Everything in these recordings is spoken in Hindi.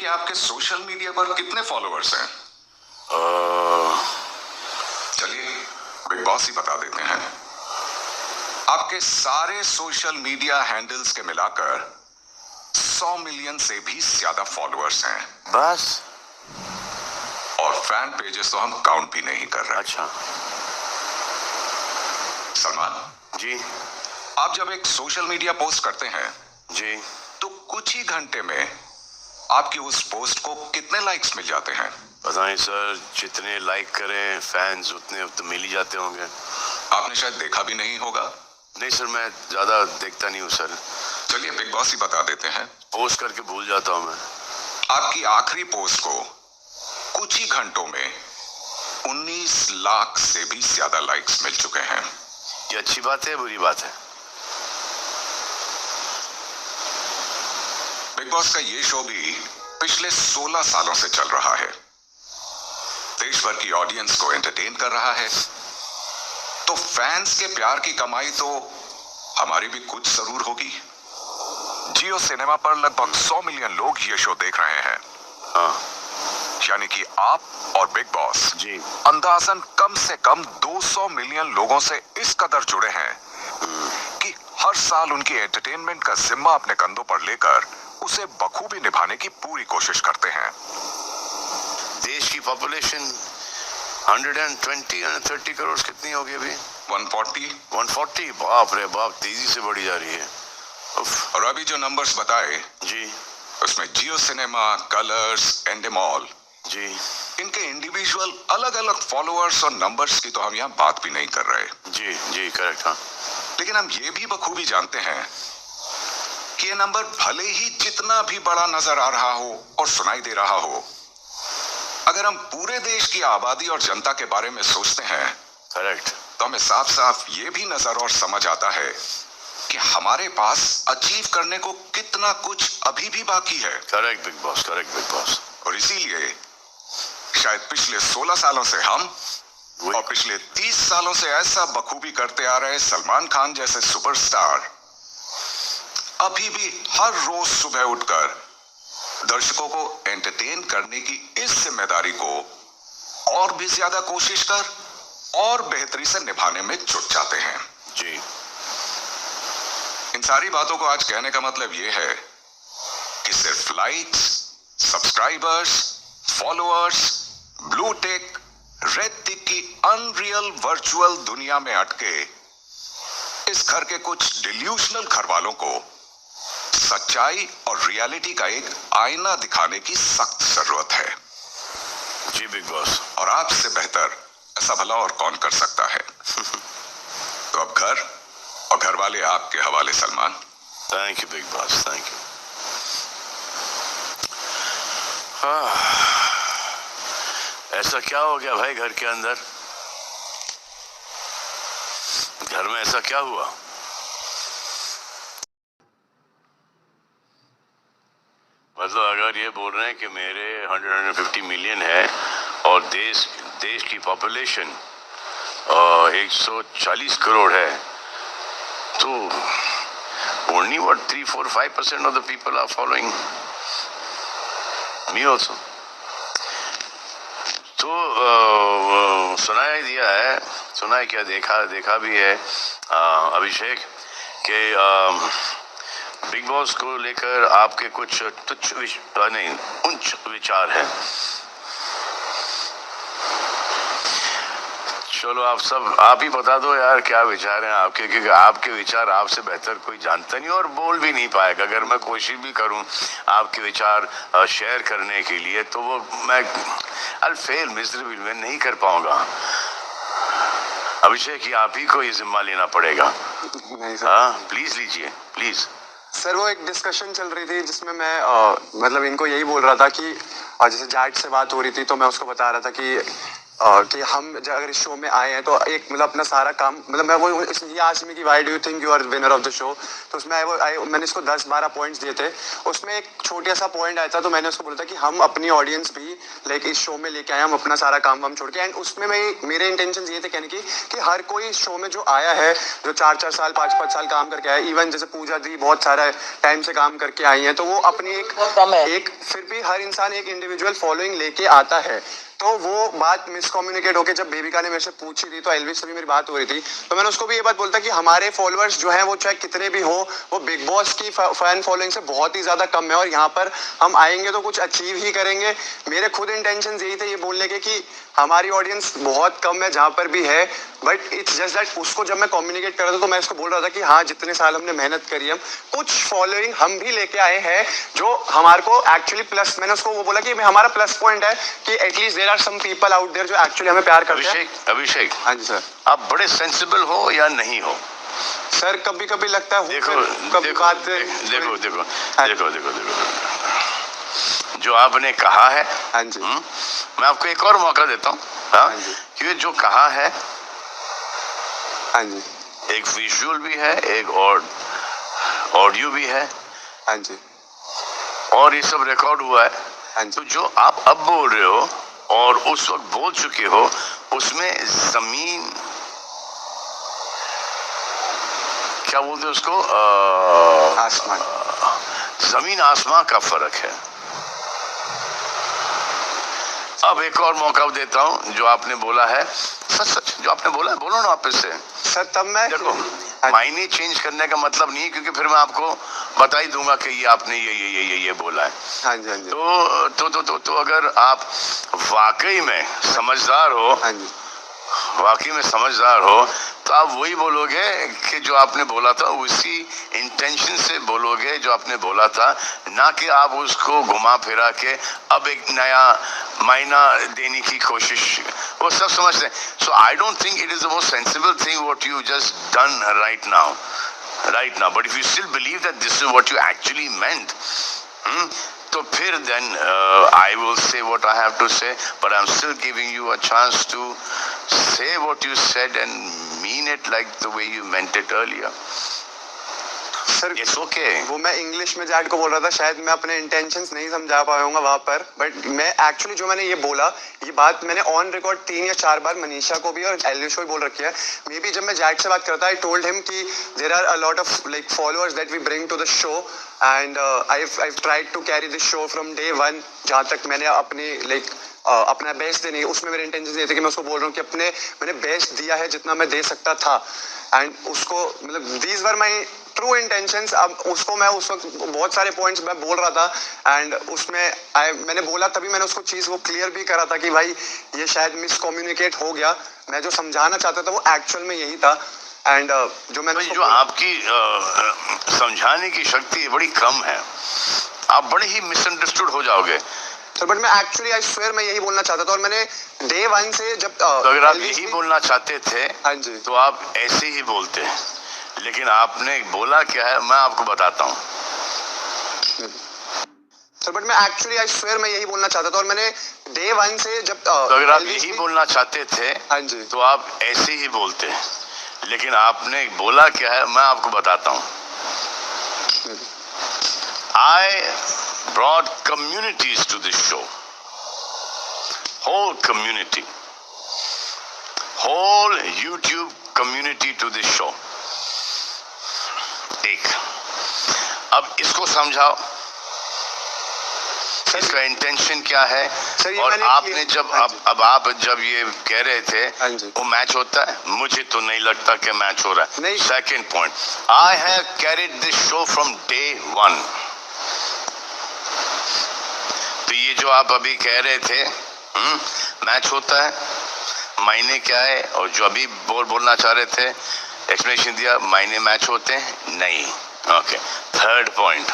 कि आपके सोशल मीडिया पर कितने फॉलोअर्स हैं? चलिए बिग बॉस ही बता देते हैं। आपके सारे सोशल मीडिया हैंडल्स के मिलाकर 100 मिलियन से भी ज्यादा फॉलोअर्स हैं बस। और फैन पेजेस तो हम काउंट भी नहीं कर रहे। अच्छा सलमान जी। आप जब एक सोशल मीडिया पोस्ट करते हैं जी तो कुछ ही घंटे में आपकी उस पोस्ट को कितने लाइक्स मिल जाते हैं? पता नहीं सर, जितने लाइक करें फैंस उतने तो मिल ही जाते होंगे। आपने शायद देखा भी नहीं होगा। नहीं सर, मैं ज्यादा देखता नहीं हूँ सर। चलिए बिग बॉस ही बता देते हैं। पोस्ट करके भूल जाता हूँ मैं। आपकी आखिरी पोस्ट को कुछ ही घंटों में 19 लाख से भी ज्यादा लाइक्स मिल चुके हैं। ये अच्छी बात है बुरी बात है? बिग बॉस का ये शो भी पिछले 16 सालों से चल रहा है। देश भर की ऑडियंस को एंटरटेन कर रहा है। तो फैंस के प्यार की कमाई तो हमारी भी कुछ जरूर होगी। जियो सिनेमा पर लगभग 100 मिलियन लोग ये शो देख रहे हैं। हाँ। यानी कि आप और बिग बॉस जी अंदाजन कम से कम 200 मिलियन लोगों से इस कदर जुड़े हैं कि हर साल उनकी एंटरटेनमेंट का जिम्मा अपने कंधों पर लेकर उसे बखूबी निभाने की पूरी कोशिश करते हैं। देश की पॉपुलेशन 130 करोड़ कितनी होगी अभी? 140। बाप रे बाप, तेजी से बढ़ी जा रही है। उफ। और अभी जो नंबर्स बताए जी उसमें जियो सिनेमा, कलर्स, एंडेमॉल जी इनके इंडिविजुअल अलग अलग फॉलोअर्स और नंबर्स की तो हम यहाँ बात भी नहीं कर रहे। जी जी करेक्ट। हाँ लेकिन हम ये भी बखूबी जानते हैं कि ये नंबर भले ही जितना भी बड़ा नजर आ रहा हो और सुनाई दे रहा हो, अगर हम पूरे देश की आबादी और जनता के बारे में सोचते हैं करेक्ट, तो हमें साफ साफ ये भी नजर और समझ आता है कि हमारे पास अचीव करने को कितना कुछ अभी भी बाकी है। Correct big boss, correct big boss. और इसीलिए शायद पिछले 16 सालों से हम और पिछले 30 सालों से ऐसा बखूबी करते आ रहे सलमान खान जैसे सुपरस्टार अभी भी हर रोज सुबह उठकर दर्शकों को एंटरटेन करने की इस जिम्मेदारी को और भी ज्यादा कोशिश कर और बेहतरी से निभाने में जुट जाते हैं। जी इन सारी बातों को आज कहने का मतलब यह है कि सिर्फ likes, subscribers, followers, blue tick, red tick की अनरियल वर्चुअल दुनिया में अटके इस घर के कुछ डिल्यूशनल घर वालों को सच्चाई और रियलिटी का एक आईना दिखाने की सख्त जरूरत है। जी बिग बॉस। और आपसे बेहतर ऐसा भला और कौन कर सकता है। तो अब घर और घर वाले आपके हवाले Salman. Thank you big boss, thank you. ऐसा क्या हो गया भाई घर के अंदर? घर में ऐसा क्या हुआ? मतलब अगर ये बोल रहे हैं कि मेरे 150 मिलियन है और देश की पॉपुलेशन 140 करोड़ है, तो only what 3-4-5% of the people are following me also. तो सुनाई दिया है, सुनाई क्या, देखा भी है अभिषेक के बिग बॉस को लेकर आपके कुछ उच्च विचार हैं। चलो आप ही बता दो यार क्या विचार हैं आपके, क्योंकि आपके विचार आपसे बेहतर कोई जानता नहीं और बोल भी नहीं पाएगा। अगर मैं कोशिश भी करूं आपके विचार शेयर करने के लिए तो वो मैं I'll fail miserably, मैं नहीं कर पाऊंगा। अभिषेक ही आप ही को ये जिम्मा लेना पड़ेगा। नहीं सर। हाँ प्लीज लीजिए प्लीज। सर वो एक डिस्कशन चल रही थी जिसमें मैं मतलब इनको यही बोल रहा था कि जैसे जैट से बात हो रही थी तो मैं उसको बता रहा था कि कि हम अगर इस शो में आए हैं तो एक मतलब अपना सारा काम मतलब मैं वो ये आस्क्ड मी कि why do you think you are winner of the show, तो उसमें मैंने इसको 10-12 पॉइंट्स दिए थे। उसमें एक छोटा सा पॉइंट आया था तो मैंने उसको बोला था कि हम अपनी ऑडियंस भी लाइक इस शो में लेके आए, हम अपना सारा काम वाम छोड़ के। एंड उसमें मेरे इंटेंशन ये थे कहने की कि हर कोई शो में जो आया है, जो 4-4 साल 5-5 साल काम करके आया, इवन जैसे पूजा दी बहुत सारा टाइम से काम करके आई है, तो वो अपनी एक फिर भी हर इंसान एक इंडिविजुअल फॉलोइंग लेके आता है। तो वो बात मिसकम्युनिकेट होकर जब बेबिका ने मेरे से पूछी थी तो एलविस से भी मेरी बात हो रही थी, तो मैंने उसको भी ये बात बोलता कि हमारे फॉलोअर्स जो हैं वो चाहे कितने भी हो, वो बिग बॉस की फैन फॉलोइंग से बहुत ही ज्यादा कम है और यहाँ पर हम आएंगे तो कुछ अचीव ही करेंगे। मेरे खुद इंटेंशन यही थे ये बोलने के कि हमारी ऑडियंस बहुत कम है जहाँ पर भी है, बट इट्स जस्ट दैट उसको जब मैं कम्युनिकेट कर रहा था तो मैं इसको बोल रहा था कि हाँ जितने साल हमने मेहनत करी है, कुछ फॉलोइंग हम भी लेके आए हैं जो हमारे को एक्चुअली प्लस, मैंने उसको वो बोला कि हमारा प्लस पॉइंट है कि at least there are some people out there जो एक्चुअली हमें प्यार करते हैं। अभिषेक, हाँ जी सर। आप बड़े सेंसिबल हो या नहीं हो? सर कभी कभी लगता है देखो कभी बात देखो देखो देखो देखो जो आपने कहा है, हाँ जी, मैं आपको एक और मौका देता हूँ, क्योंकि जो कहा है, हाँ जी, एक विजुअल भी है, एक ऑडियो भी है, हाँ जी, और ये सब रिकॉर्ड हुआ है। हाँ जी, तो जो आप अब बोल रहे हो और उस वक्त बोल चुके हो, उसमें जमीन क्या बोलते हैं उसको, आसमान, जमीन आसमान का फर्क है। अब एक और मौका देता हूं, जो आपने बोला है सच सच जो आपने बोला है बोलो ना वापस से। सर तब मैं देखो, मायने चेंज करने का मतलब नहीं है, क्योंकि फिर मैं आपको बता ही दूंगा कि ये आपने ये बोला है। हाँ जी, हाँ जी, तो अगर आप वाकई में समझदार हो, हाँ जी, वाकई में समझदार हो, तो आप वही बोलोगे कि जो आपने बोला था, उसी इंटेंशन से बोलोगे जो आपने बोला था, ना कि आप उसको घुमा फिरा के अब एक नया मायना देने की कोशिश। वो सब समझते हैं। So I don't think it is the most sensible thing what you just done right now, but if you still believe that this is what you actually meant, तो फिर then I will say what I have to say, but I'm still giving you a chance to say what you said and mean it like the way you meant it earlier. Sir It's okay. वो मैं इंग्लिश में जैड को बोल रहा था, शायद मैं अपने इंटेंशंस नहीं समझा पाऊंगा वहां पर, बट मैं एक्चुअली जो मैंने ये बोला, ये बात मैंने ऑन रिकॉर्ड 3 या 4 बार मनीषा को भी और एलिश को भी बोल रखी है। मे बी जब मैं जैड से बात करता, आई टोल्ड हिम कि there are a lot of like followers that we bring to the show and I've tried to carry this show from day one। जहाँ तक मैंने अपनी लाइक अपना बेस्ट देने, उसमें मेरे इंटेंशन ये थे कि मैं उसको बोल रहा हूँ कि मैंने बेस्ट दिया है जितना मैं दे सकता था, एंड उसको मतलब these were my true intentions. अब उसको मैं उस वक्त बहुत सारे पॉइंट्स मैं बोल रहा था एंड उसमें मैंने बोला, तभी मैंने उसको चीज़ वो क्लियर भी करा था कि भाई ये शायद मिसकम्युनिकेट हो गया, मैं जो समझाना चाहता था वो एक्चुअल में यही था। एंड जो मैंने जो आपकी समझाने की शक्ति बड़ी कम है, आप बड़े ही मिसअंडरस्टूड हो जाओगे। सर बट मैं एक्चुअली आई स्वेयर मैं यही बोलना चाहता था, और मैंने डे 1 से जब तो अगर आप यही बोलना चाहते थे, हाँ जी, तो आप ऐसे ही बोलते, लेकिन आपने बोला क्या है मैं आपको बताता हूँ। सर बट मैं एक्चुअली आई स्वेयर मैं यही बोलना चाहता था, और मैंने डे 1 से जब तो अगर आप यही बोलना चाहते थे, हाँ जी, तो आप ऐसे ही बोलते, लेकिन आपने बोला क्या है मैं आपको बताता हूँ। I brought communities to this show, whole community, whole YouTube community to this show। एक, अब इसको समझाओ, इसका इंटेंशन क्या है। और आपने जब अब आप जब ये कह रहे थे वो मैच होता है, मुझे तो नहीं लगता कि मैच हो रहा है। Second point, I have carried this show from day 1। तो ये जो आप अभी कह रहे थे मैच होता है, मायने क्या है, और जो अभी बोलना चाह रहे थे एक्सप्लेनेशन दिया, मायने मैच होते हैं नहीं। Okay, third point,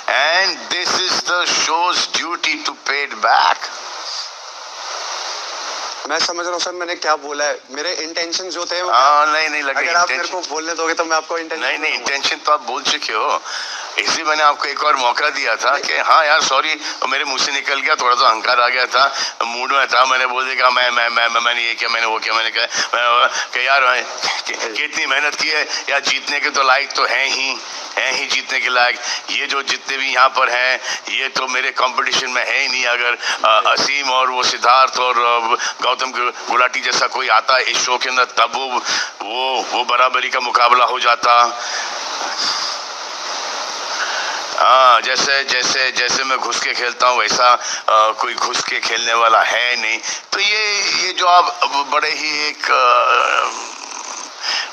and this is the show's duty to pay it back। मैं समझ रहा हूँ सर मैंने क्या बोला है, मेरे इंटेंशन जो थे नहीं लगे। अगर आप मेरे को बोलने दोगे तो मैं आपको नहीं इंटेंशन तो आप बोल चुके हो। इसलिए मैंने आपको एक और मौका दिया था कि हाँ यार सॉरी मेरे मुंह से निकल गया, थोड़ा सा अहंकार आ गया था, मूड में था, मैंने बोल दिया मैंने ये किया, मैंने वो किया, मैंने कहा कि यार कितनी मेहनत की है यार, जीतने के तो लायक तो हैं ही जीतने के लायक। ये जो जितने भी यहाँ पर हैं ये तो मेरे कंपटीशन में है ही नहीं। अगर असीम और वो सिद्धार्थ और गौतम गुलाटी जैसा कोई आता इस शो के अंदर तब वो बराबरी का मुकाबला हो जाता। हाँ, जैसे मैं घुस के खेलता हूँ वैसा कोई घुस के खेलने वाला है नहीं। तो ये जो आप बड़े ही एक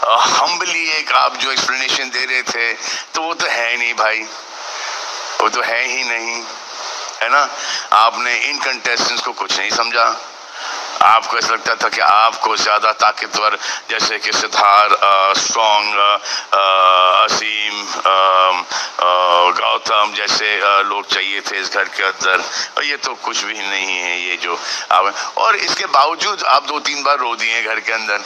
हम्बली एक आप जो एक्सप्लेनेशन दे रहे थे तो वो तो है ही नहीं भाई, वो तो है ही नहीं, है ना। आपने इन कंटेस्टेंट्स को कुछ नहीं समझा। आपको ऐसा लगता था कि आपको ज्यादा ताकतवर जैसे कि सिद्धार्थ, स्ट्रॉन्ग, असीम, गौतम जैसे लोग चाहिए थे इस घर के अंदर, और ये तो कुछ भी नहीं है ये जो आप। और इसके बावजूद आप 2-3 बार रो दिए घर के अंदर।